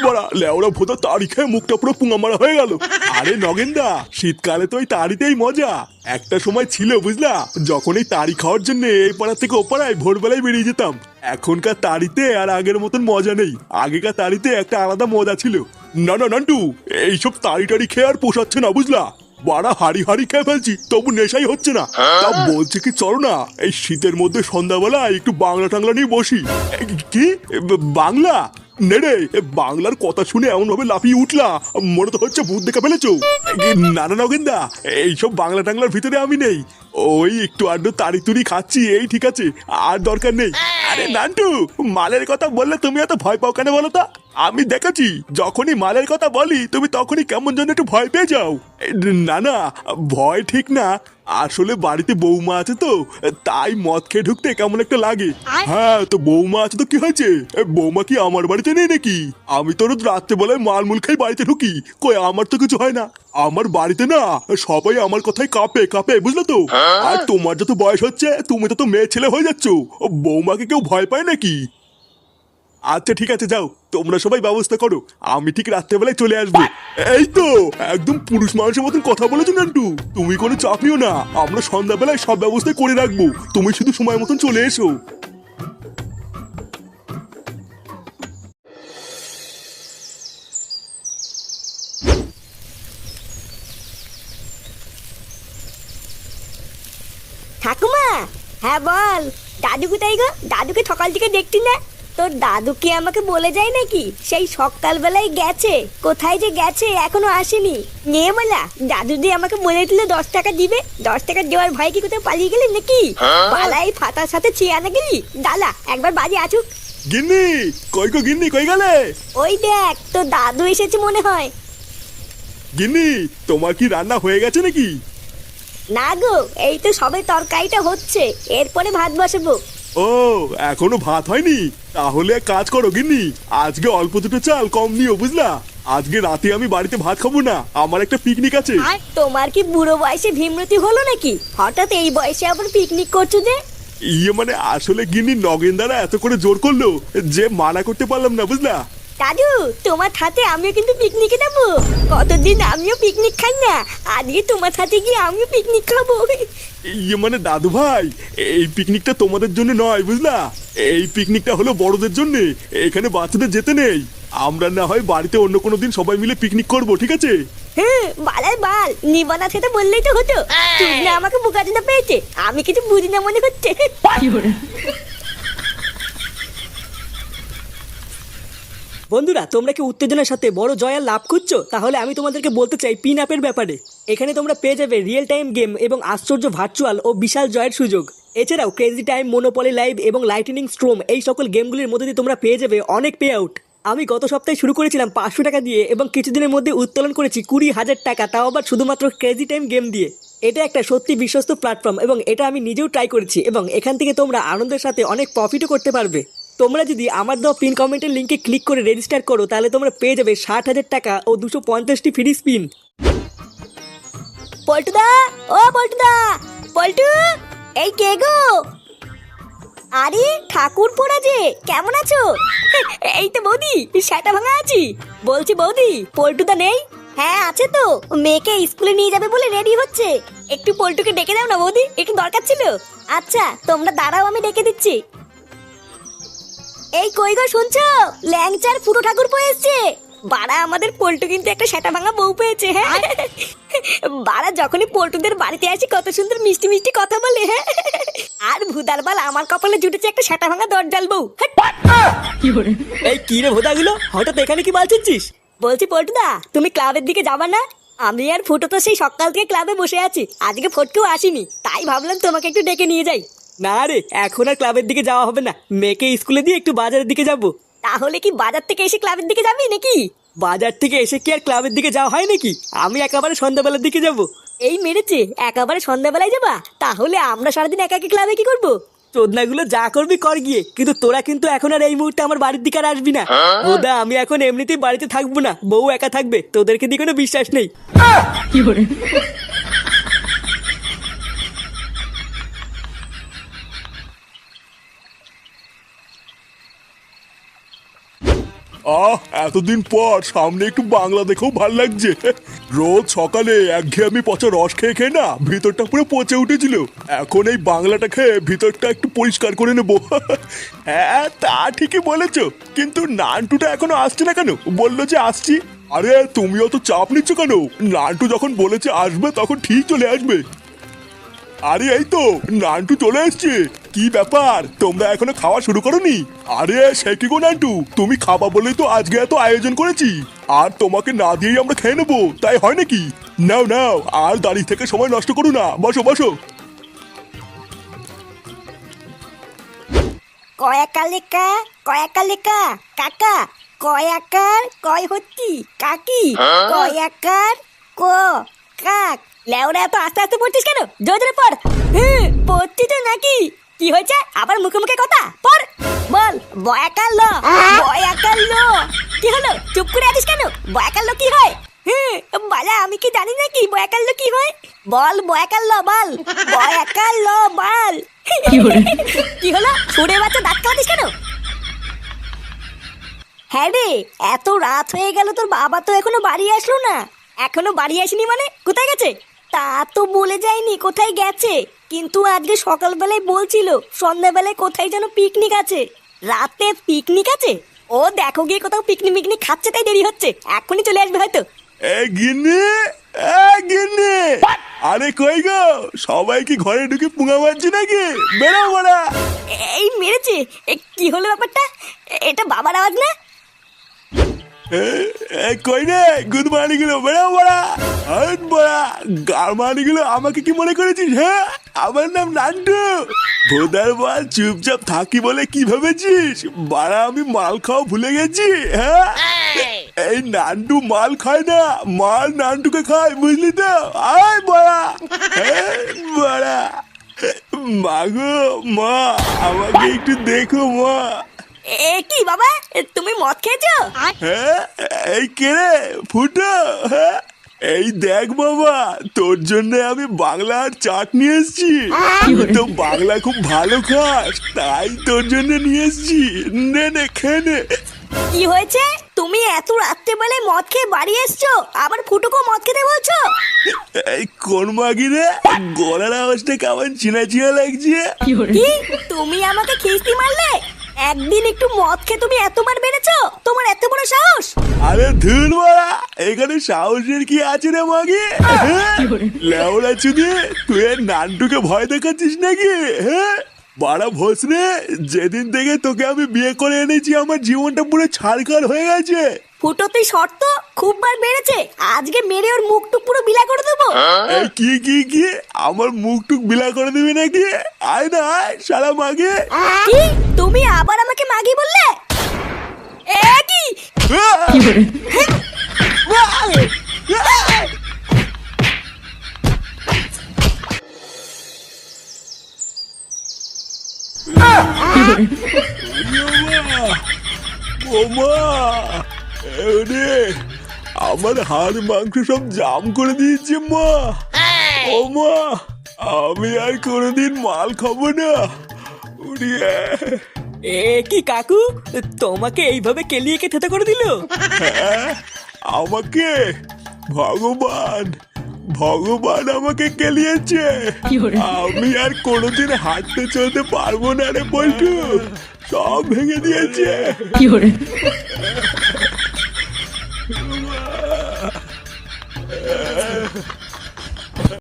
বাড়া লেওড়া ভোদা তাড়ি খেয়ে মুখটা পুরো পুঙা মারা হয়ে গেল। আরে নগেনদা, শীতকালে তো ওই তাড়িতেই মজা। একটা সময় ছিল বুঝলা, যখন এই তাড়ি খাওয়ার জন্য এই পাড়া থেকে ও পাড়ায় ভোরবেলায় বেরিয়ে যেতাম। এখনকার তাড়িতে আর আগের মতন মজা নেই। আগেকার তাড়িতে একটা আলাদা মজা ছিল। না না নান্টু, এইসব তাড়ি টাড়ি খেয়ে আর পোষাচ্ছে না বুঝলা। বাড়া হাড়ি হাড়ি খেয়ে ফেলছি, তবু নেশাই হচ্ছে না। তা বলছে কি চলো না এই শীতের মধ্যে সন্ধ্যাবেলা একটু বাংলা টাংলা নিয়ে বসি। কি বাংলা? নেড়ে বাংলার কথা শুনে এমন ভাবে লাফিয়ে উঠলা, মনে তো হচ্ছে ভূত দেখে ফেলেছো। না না নগেনদা, এইসব বাংলা টাংলার ভিতরে আমি নেই। ওই একটু আড্ডু তাড়ি তুড়ি খাচ্ছি, এই ঠিক আছে, আর দরকার নেই। আরে নান্টু, মালের কথা বললে তুমি এত ভয় পাও কেন বলো তো? আমি দেখেছি যখনই মালের কথা বলি তুমি তখনই কেমন যেন একটু ভয় পেয়ে যাও। না না, ভয় ঠিক না, আসলে বাড়িতে বৌমা আছে তো, তাই মদ খেয়ে ঢুকতে কেমন একটা লাগে। হ্যাঁ তো বৌমা আছে তো কি হয়েছে? বৌমা কি আমার বাড়িতে নেই নাকি? আমি তো রোজ রাত্রেবেলায় মালমুল খাই বাড়িতে ঢুকি, কই আমার তো কিছু হয় না। আমার বাড়িতে না সবাই আমার কথায় কাঁপে কাঁপে, বুঝলো তো। আর তোমার যত বয়স হচ্ছে তুমি তো মেয়ে ছেলে হয়ে যাচ্ছ, বৌমাকে কেউ ভয় পায় নাকি? আচ্ছা ঠিক আছে, যাও তোমরা সবাই ব্যবস্থা করো, আমি ঠিক রাত্রেবেলায় চলে আসবো। এই তো একদম পুরুষ মানুষের মতন কথা বলেছো নান্টু, তুমি কোনো চাপ নিও না, আমরা সন্ধ্যাবেলায় সব ব্যবস্থা করে রাখবো, তুমি শুধু সময় মতন চলে এসো। ঠাকুমা, হ্যাঁ বল। দাদু কোথায় গো? দাদুকে সকাল থেকে দেখতি না। তোর দাদু কি আমাকে বলে যায় নাকি সেই সকালবেলায় গেছে? কোথায় যে গেছে এখনো আসেনি। নিয়ে বলা দাদু দিয়ে আমাকে বলে দিল 10 টাকা দিবে। 10 টাকা দেওয়ার ভয় কি কোথাও পালিয়ে গেলি নাকি? পালাই ফাটার সাথে চেয়ে আনা গেলি। দালা একবার বাজে আসুক। গিন্নি কই গো, গিন্নি কই গেলে? ওই দেখ তোর দাদু এসেছে মনে হয়। গিন্নি তোমার কি রান্না হয়ে গেছে নাকি? না গো, এই তো সবে তরকারিটা হচ্ছে, এরপরে ভাত বসাবো। ও এখনো ভাত হয়নি? তাহলে এক কাজ করো গিন্নি, আজকে অল্প দুটো চাল কম নিও বুঝলা। আজকে রাতে আমি বাড়িতে ভাত খাবো না, আমার একটা পিকনিক আছে। তোমার কি বুড়ো বয়সে ভীমরতি হলো নাকি? হঠাৎ এই বয়সে আবার পিকনিক করছো যে? মানে আসলে গিন্নি নগেনদারা এত করে জোর করলো যে মানা করতে পারলাম না বুঝলা। দাদু, তোমার সাথে আমিও কিন্তু পিকনিকে যাবো। কতদিন আমিও পিকনিক খাই না, আজকে তোমার সাথে গিয়ে আমিও পিকনিক খাবো। মানে দাদু ভাই, এই পিকনিকটা তোমাদের জন্য নয় বুঝলা, এই পিকনিকটা হলো বড়দের জন্য, এখানে বাচ্চাদের যেতে নেই। আমরা না হয় বাড়িতে অন্য কোনো দিন সবাই মিলে পিকনিক করব, ঠিক আছে? হ্যাঁ বালার বাল, নিবানা সেটা বললেই তো হতো। তুই না আমাকে বোকাচোদা পেয়েছে, আমি কিছু বুঝি না মনে হচ্ছে। বন্ধুরা, তোমরা কি উত্তেজনার সাথে বড় জয়ার লাভ করছো? তাহলে আমি তোমাদেরকে বলতে চাই পিন আপের ব্যাপারে। এখানে তোমরা পেয়ে যাবে রিয়েল টাইম গেম এবং আশ্চর্য ভার্চুয়াল ও বিশাল জয়ের সুযোগ। এছাড়াও ক্রেজি টাইম, মোনোপলি লাইভ এবং লাইটনিং স্ট্রোম, এই সকল গেমগুলির মধ্যে দিয়ে তোমরা পেয়ে যাবে অনেক পে আউট। আমি গত সপ্তাহে শুরু করেছিলাম 500 টাকা দিয়ে এবং কিছুদিনের মধ্যে উত্তোলন করেছি 20,000 টাকা, তাও আবার শুধুমাত্র ক্রেজি টাইম গেম দিয়ে। এটা একটা সত্যি বিশ্বস্ত প্ল্যাটফর্ম এবং এটা আমি নিজেও ট্রাই করেছি এবং এখান থেকে তোমরা আনন্দের সাথে অনেক প্রফিটও করতে পারবে। তোমরা যদি আমার দেওয়া পিন কমেন্টের লিঙ্কে ক্লিক করে রেজিস্টার করো তাহলে তোমরা পেয়ে যাবে 60,000 টাকা ও 250টি ফ্রি স্পিন। পল্টুদা, ও পল্টুদা, পল্টু, এই কে গো? আরে ঠাকুর পোড়া যে, কেমন আছো? এই তো বৌদি, সেটা ভাঙা আছি। বলছি বৌদি, পল্টুদা নেই? হ্যাঁ আছে তো, মেয়েকে স্কুলে নিয়ে যাবে বলে রেডি হচ্ছে। একটু পল্টুকে ডেকে দাও না বৌদি, একটু দরকার ছিল। আচ্ছা তোমরা দাঁড়াও, আমি ডেকে দিচ্ছি। এই কই গো শুনছো? ল্যাংচার ফুটো ঠাকুর এসছে। বাড়া আমাদের পল্টু কিন্তু একটা সেটা ভাঙা বউ পেয়েছে। হ্যাঁ বাড়া যখনই পল্টুদের বাড়িতে আসি কত সুন্দর মিষ্টি মিষ্টি কথা বলে। হ্যাঁ আর ভুদার বাল আমার কপালে জুটেছে একটা সেটা ভাঙা দরজাল বউ। এই কি রে ভোদাগুলো, হঠাৎ এখানে কি বালছিস? বলছি পল্টুদা, তুমি ক্লাবের দিকে যাবা না? আমি আর ফুটো তো সেই সকাল থেকে ক্লাবে বসে আছি, আজকে ফটকেও আসিনি, তাই ভাবলাম তোমাকে একটু ডেকে নিয়ে যাই। না রে, এখন আর ক্লাবের দিকে যাওয়া হবে না, মেয়েকে স্কুলে দিয়ে একটু বাজারের দিকে যাব। তাহলে কি বাজার থেকে এসে ক্লাবের দিকে যাবি নাকি? বাজার থেকে এসে কি আর ক্লাবের দিকে যাওয়া হয় নাকি? আমি একেবারে সন্ধ্যাবেলার দিকে যাব। এই মেরেছে, একেবারে সন্ধ্যাবেলায় যাবা? তাহলে আমরা সারাদিন একা একা ক্লাবে কি করবো? চোদনাগুলো যা করবি কর গিয়ে, কিন্তু তোরা কিন্তু এখন আর এই মুহূর্তে আমার বাড়ির দিকে আর আসবি না। ওদা আমি এখন এমনিতেই বাড়িতে থাকবো না, বউ একা থাকবে, তোদেরকে দিয়ে কোনো বিশ্বাস নেই। এতদিন পর সামনে একটু বাংলা দেখেও ভাল লাগছে। রোজ সকালে একঘেয়েমি পচা রস খেয়ে খেয়ে না ভিতরটা পুরো পচে উঠেছিল। এখন এই বাংলাটা খেয়ে ভিতরটা একটু পরিষ্কার করে নেবো। হ্যাঁ তা ঠিকই বলেছো, কিন্তু নান্টুটা এখনো আসছে না কেন? বললো যে আসছি। আরে তুমিও তো চাপ নিচ্ছ কেন? নান্টু যখন বলেছে আসবে তখন ঠিক চলে আসবে। আরে এই তো নান্টু চলে এসছে। কি ব্যাপার, তোমরা এখনো খাওয়া শুরু করোনি? আরে সে কি গো নান্টু, তুমি খাবা বলেই তো আজকে এত আয়োজন করেছি, আর তোমাকে না দিয়েই আমরা খেয়ে নেবো, তাই হয় নাকি? নাও নাও, আর দাঁড়িয়ে থেকে সময় নষ্ট করো না, বসো বসো। কয়াকালেকা কয়াকালেকা কাকা, কয়াকার কয় হচ্ছি কাকি, কয়াকার ক কাক। লেওরা এত আস্তে আস্তে পড়ছিস কেন? জোরে জোরে পড়। পড়ছি তো নাকি? কি হয়েছে আবার মুখে মুখে কথা? পড় বল। বয়াকার ল, বয়াকার ল। কি হলো, চুপ করে আছিস কেন? বয়াকার ল কি হয়? বালা আমি কি জানি নাকি বয়াকার ল কি হয়? বল বয়াকার ল বল, বয়াকার ল বল। কি হলো, সুরে বাচ্চা দাঁত কাটিস কেন? হ্যাঁ রে, এত রাত হয়ে গেল, তোর বাবা তো এখনো বাড়ি আসলো না। এখনো বাড়ি আসেনি মানে কোথায় গেছে? তা তো বলে যায়নি কোথায় গেছে, কিন্তু আজকে সকালবেলায় বলছিল সন্ধ্যাবেলায় কোথায় যেন পিকনিক আছে। রাতে পিকনিক আছে? ও দেখো গিয়ে কোথাও পিকনিক মিকনিক খাচ্ছে, তাই দেরি হচ্ছে, এখনই চলে আসবে হয়তো। গিন্নি, গিন্নি, আরে কই গো, সবাই কি ঘরে ঢুকে পুঙা মারছি নাকি? বেরো বড়া। এই মেরেছে? কি হলো ব্যাপারটা? এটা বাবার আওয়াজ না? কই রে গুড মর্নিং গুলো, বেরো বড়া। হাট বড়া, গারমানি গুলো আমাকে কি মনে করেছিস? হ্যাঁ, আমার নাম নান্টু। ভোদার বল, চুপচাপ থাকি বলে কি ভেবেছিস? বাড়া আমি মাল খাওয়া ভুলে গেছি? হ্যাঁ, এই নান্টু মাল খায় না, মাল নান্টুকে খায়, বুঝলি তো? আয় বড়া, বড়া। মাগো মা, আমাকে একটু দেখো মা। কি বাবা, তুমি মদ খেয়েছো? হ্যাঁ, এই কে রে ফুটো? হ্যাঁ, এই দেখ বাবা, তোর জন্য আমি বাংলার চাট নিয়ে এসেছি। তুই তো বাংলা খুব ভালো খাস, তাই তোর জন্য নিয়ে এসেছি। নে নে, খেয়ে নে। কি হয়েছে? তুমি এত রাত্রে বেলে মদ খেয়ে বাড়ি এসছো, আবার ফুটুকো মদ খেতে বলছো? এই কোন মাগি রে, গলার আওয়াজটা কেমন চিনা চিনা লাগছে? কি, তুমি আমাকে খিস্তি মারলে? একদিন একটু মদ খেয়ে তুমি এতবার বেড়েছো? তোমার এত বড় সাহস? আরে ধুর বাড়া, এখানে সাহসের কি আছে রে মাগি? লেওড়া চুদি, তুই নান্টুকে ভয় দেখাচ্ছিস নাকি? হ্যাঁ বাড়া ভোসরে, যেদিন থেকে তোকে আমি বিয়ে করে এনেছি আমার জীবনটা পুরো ছাড়খাড় হয়ে গেছে। ফুটো তুই শর্ত খুব বার বেড়েছে, আজকে মেরে ওর মুখ টুক পুরো বিলা করে দেবো। এই কি কি কি, আমার মুখ টুক বিলা করে দিবি নাকি? আয় না আয় শালা মাগে। কি, তুমি আবার আমাকে মাগি বললে? কি আমার হাড় মাংস সব জাম করে দিয়েছে মা। ও মা, আমি আর কোনোদিন মাল খাবো না। কি কাকু, তোমাকে এইভাবে কেলিয়ে কে থেতে করে দিল? হ্যাঁ, আমাকে ভগবান ভগবান আমাকে কেলিয়েছে। আমি আর কোনোদিন হাঁটতে চলতে পারবো না রে বল্টু, সব ভেঙে দিয়েছে।